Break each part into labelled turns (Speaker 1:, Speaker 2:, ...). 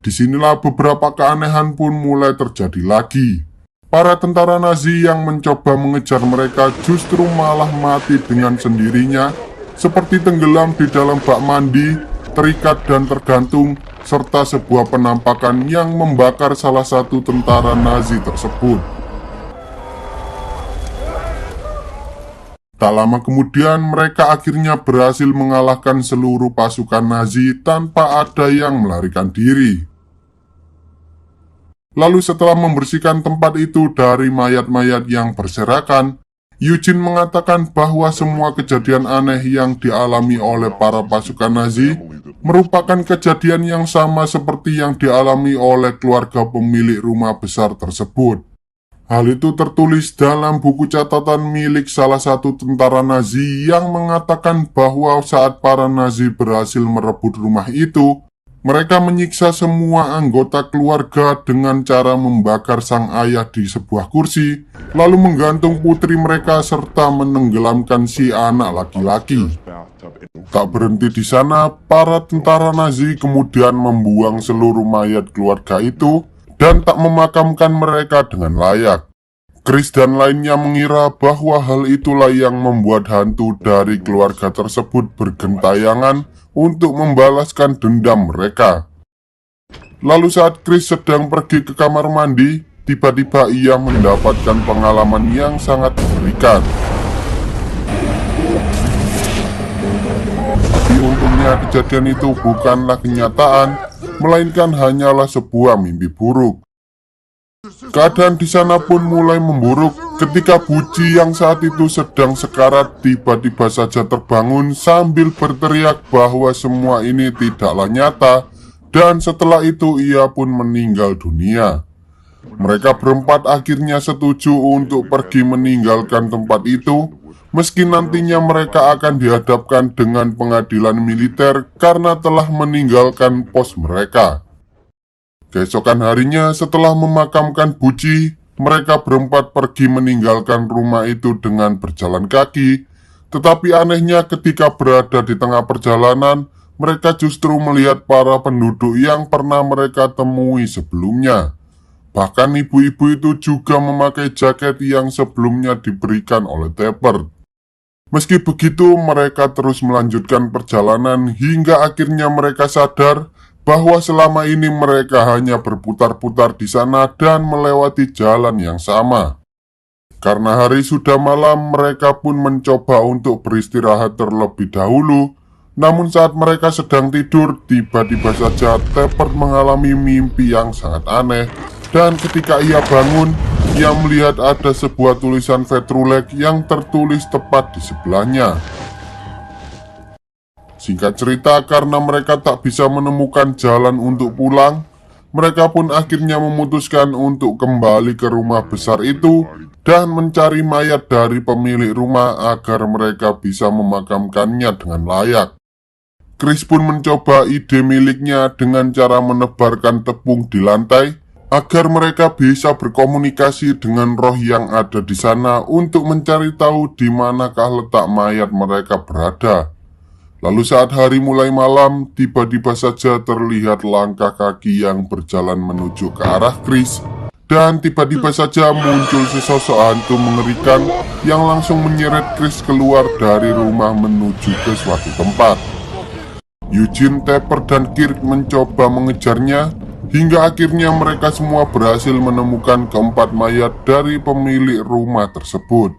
Speaker 1: Disinilah beberapa keanehan pun mulai terjadi lagi. Para tentara Nazi yang mencoba mengejar mereka justru malah mati dengan sendirinya, seperti tenggelam di dalam bak mandi, terikat dan tergantung, serta sebuah penampakan yang membakar salah satu tentara Nazi tersebut. Tak lama kemudian mereka akhirnya berhasil mengalahkan seluruh pasukan Nazi tanpa ada yang melarikan diri. Lalu setelah membersihkan tempat itu dari mayat-mayat yang berserakan, Eugene mengatakan bahwa semua kejadian aneh yang dialami oleh para pasukan Nazi merupakan kejadian yang sama seperti yang dialami oleh keluarga pemilik rumah besar tersebut. Hal itu tertulis dalam buku catatan milik salah satu tentara Nazi yang mengatakan bahwa saat para Nazi berhasil merebut rumah itu, mereka menyiksa semua anggota keluarga dengan cara membakar sang ayah di sebuah kursi, lalu menggantung putri mereka serta menenggelamkan si anak laki-laki. Tak berhenti di sana, para tentara Nazi kemudian membuang seluruh mayat keluarga itu dan tak memakamkan mereka dengan layak. Chris dan lainnya mengira bahwa hal itulah yang membuat hantu dari keluarga tersebut bergentayangan untuk membalaskan dendam mereka. Lalu saat Chris sedang pergi ke kamar mandi, tiba-tiba ia mendapatkan pengalaman yang sangat mengerikan. Tapi untungnya kejadian itu bukanlah kenyataan, melainkan hanyalah sebuah mimpi buruk. Keadaan di sana pun mulai memburuk ketika Buci yang saat itu sedang sekarat tiba-tiba saja terbangun sambil berteriak bahwa semua ini tidaklah nyata, dan setelah itu ia pun meninggal dunia. Mereka berempat akhirnya setuju untuk pergi meninggalkan tempat itu, meski nantinya mereka akan dihadapkan dengan pengadilan militer karena telah meninggalkan pos mereka. Keesokan harinya setelah memakamkan Buci, mereka berempat pergi meninggalkan rumah itu dengan berjalan kaki. Tetapi anehnya ketika berada di tengah perjalanan, mereka justru melihat para penduduk yang pernah mereka temui sebelumnya. Bahkan ibu-ibu itu juga memakai jaket yang sebelumnya diberikan oleh Tepper. Meski begitu, mereka terus melanjutkan perjalanan hingga akhirnya mereka sadar bahwa selama ini mereka hanya berputar-putar di sana dan melewati jalan yang sama. Karena hari sudah malam, mereka pun mencoba untuk beristirahat terlebih dahulu. Namun saat mereka sedang tidur, tiba-tiba saja Tepper mengalami mimpi yang sangat aneh. Dan ketika ia bangun, ia melihat ada sebuah tulisan Vetrulek yang tertulis tepat di sebelahnya. Singkat cerita, karena mereka tak bisa menemukan jalan untuk pulang, mereka pun akhirnya memutuskan untuk kembali ke rumah besar itu dan mencari mayat dari pemilik rumah agar mereka bisa memakamkannya dengan layak. Chris pun mencoba ide miliknya dengan cara menebarkan tepung di lantai agar mereka bisa berkomunikasi dengan roh yang ada di sana untuk mencari tahu di manakah letak mayat mereka berada. Lalu saat hari mulai malam, tiba-tiba saja terlihat langkah kaki yang berjalan menuju ke arah Chris. Dan tiba-tiba saja muncul sesosok hantu mengerikan yang langsung menyeret Chris keluar dari rumah menuju ke suatu tempat. Eugene, Tepper, dan Kirk mencoba mengejarnya, hingga akhirnya mereka semua berhasil menemukan keempat mayat dari pemilik rumah tersebut.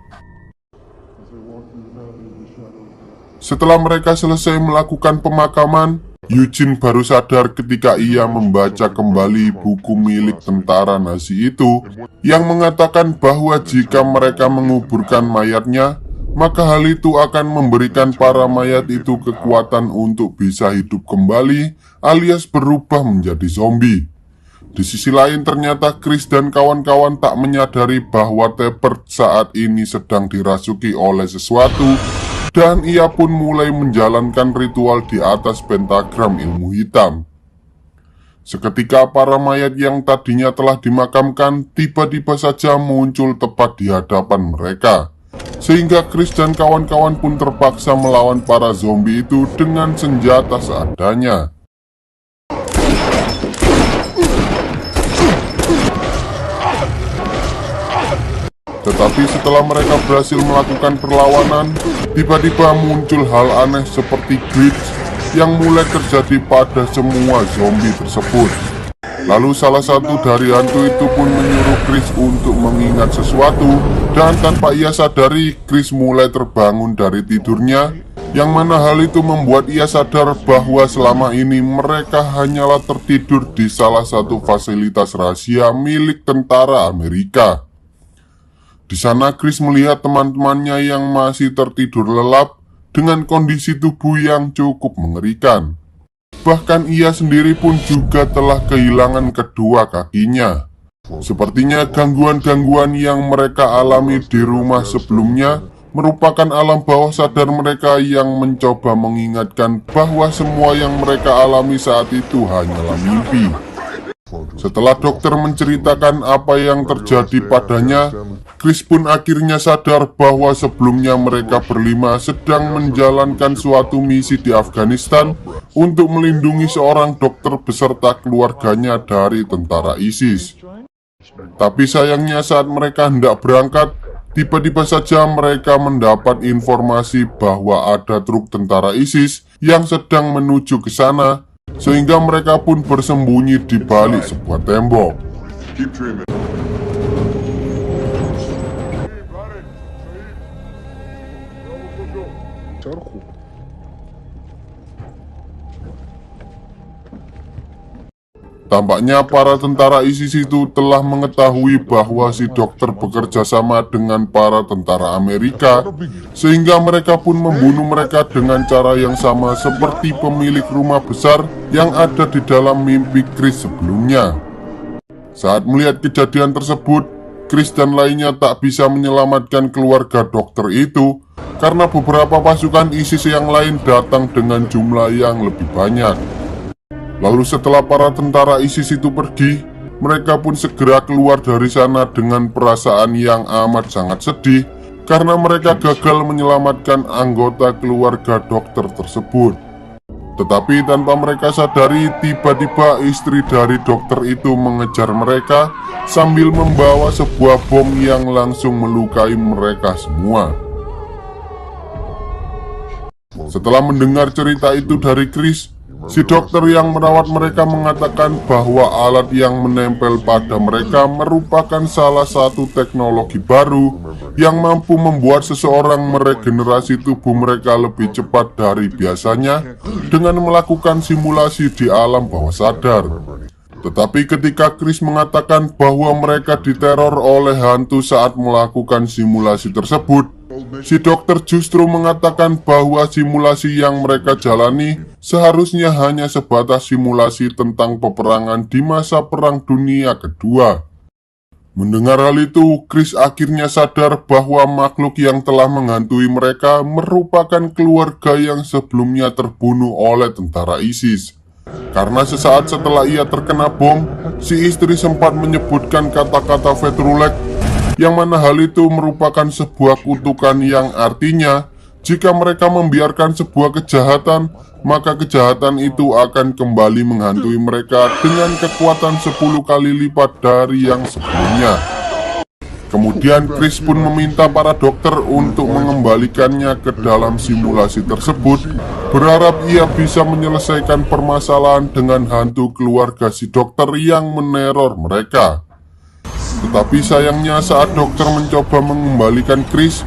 Speaker 1: Setelah mereka selesai melakukan pemakaman, Eugene baru sadar ketika ia membaca kembali buku milik tentara Nazi itu yang mengatakan bahwa jika mereka menguburkan mayatnya, maka hal itu akan memberikan para mayat itu kekuatan untuk bisa hidup kembali alias berubah menjadi zombie. Di sisi lain ternyata Chris dan kawan-kawan tak menyadari bahwa Tepper saat ini sedang dirasuki oleh sesuatu, dan ia pun mulai menjalankan ritual di atas pentagram ilmu hitam. Seketika para mayat yang tadinya telah dimakamkan tiba-tiba saja muncul tepat di hadapan mereka, sehingga Chris dan kawan-kawan pun terpaksa melawan para zombie itu dengan senjata seadanya. Tetapi setelah mereka berhasil melakukan perlawanan, tiba-tiba muncul hal aneh seperti glitch yang mulai terjadi pada semua zombie tersebut. Lalu salah satu dari hantu itu pun menyuruh Chris untuk mengingat sesuatu, dan tanpa ia sadari, Chris mulai terbangun dari tidurnya, yang mana hal itu membuat ia sadar bahwa selama ini mereka hanyalah tertidur di salah satu fasilitas rahasia milik tentara Amerika. Di sana Chris melihat teman-temannya yang masih tertidur lelap dengan kondisi tubuh yang cukup mengerikan. Bahkan ia sendiri pun juga telah kehilangan kedua kakinya. Sepertinya gangguan-gangguan yang mereka alami di rumah sebelumnya merupakan alam bawah sadar mereka yang mencoba mengingatkan bahwa semua yang mereka alami saat itu hanyalah mimpi. Setelah dokter menceritakan apa yang terjadi padanya, Chris pun akhirnya sadar bahwa sebelumnya mereka berlima sedang menjalankan suatu misi di Afghanistan untuk melindungi seorang dokter beserta keluarganya dari tentara ISIS. Tapi sayangnya saat mereka hendak berangkat, tiba-tiba saja mereka mendapat informasi bahwa ada truk tentara ISIS yang sedang menuju ke sana, sehingga mereka pun bersembunyi di balik sebuah tembok. Tampaknya para tentara ISIS itu telah mengetahui bahwa si dokter bekerja sama dengan para tentara Amerika, sehingga mereka pun membunuh mereka dengan cara yang sama seperti pemilik rumah besar yang ada di dalam mimpi Chris sebelumnya. Saat melihat kejadian tersebut, Chris dan lainnya tak bisa menyelamatkan keluarga dokter itu karena beberapa pasukan ISIS yang lain datang dengan jumlah yang lebih banyak. Lalu setelah para tentara ISIS itu pergi, mereka pun segera keluar dari sana dengan perasaan yang amat sangat sedih karena mereka gagal menyelamatkan anggota keluarga dokter tersebut. Tetapi tanpa mereka sadari, tiba-tiba istri dari dokter itu mengejar mereka sambil membawa sebuah bom yang langsung melukai mereka semua. Setelah mendengar cerita itu dari Chris, si dokter yang merawat mereka mengatakan bahwa alat yang menempel pada mereka merupakan salah satu teknologi baru yang mampu membuat seseorang meregenerasi tubuh mereka lebih cepat dari biasanya dengan melakukan simulasi di alam bawah sadar. Tetapi ketika Chris mengatakan bahwa mereka diteror oleh hantu saat melakukan simulasi tersebut, si dokter justru mengatakan bahwa simulasi yang mereka jalani seharusnya hanya sebatas simulasi tentang peperangan di masa Perang Dunia Kedua. Mendengar hal itu, Chris akhirnya sadar bahwa makhluk yang telah menghantui mereka merupakan keluarga yang sebelumnya terbunuh oleh tentara ISIS. Karena sesaat setelah ia terkena bom, si istri sempat menyebutkan kata-kata Vetrulek, yang mana hal itu merupakan sebuah kutukan yang artinya jika mereka membiarkan sebuah kejahatan, maka kejahatan itu akan kembali menghantui mereka dengan kekuatan 10 kali lipat dari yang sebelumnya. Kemudian Chris pun meminta para dokter untuk mengembalikannya ke dalam simulasi tersebut, berharap ia bisa menyelesaikan permasalahan dengan hantu keluarga si dokter yang meneror mereka. Tetapi sayangnya saat dokter mencoba mengembalikan Chris,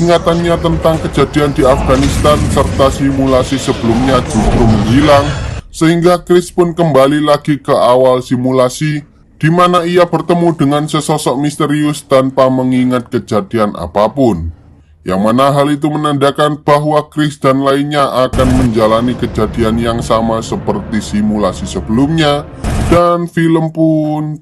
Speaker 1: ingatannya tentang kejadian di Afghanistan serta simulasi sebelumnya justru menghilang, sehingga Chris pun kembali lagi ke awal simulasi, di mana ia bertemu dengan sesosok misterius tanpa mengingat kejadian apapun. Yang mana hal itu menandakan bahwa Chris dan lainnya akan menjalani kejadian yang sama seperti simulasi sebelumnya, dan film pun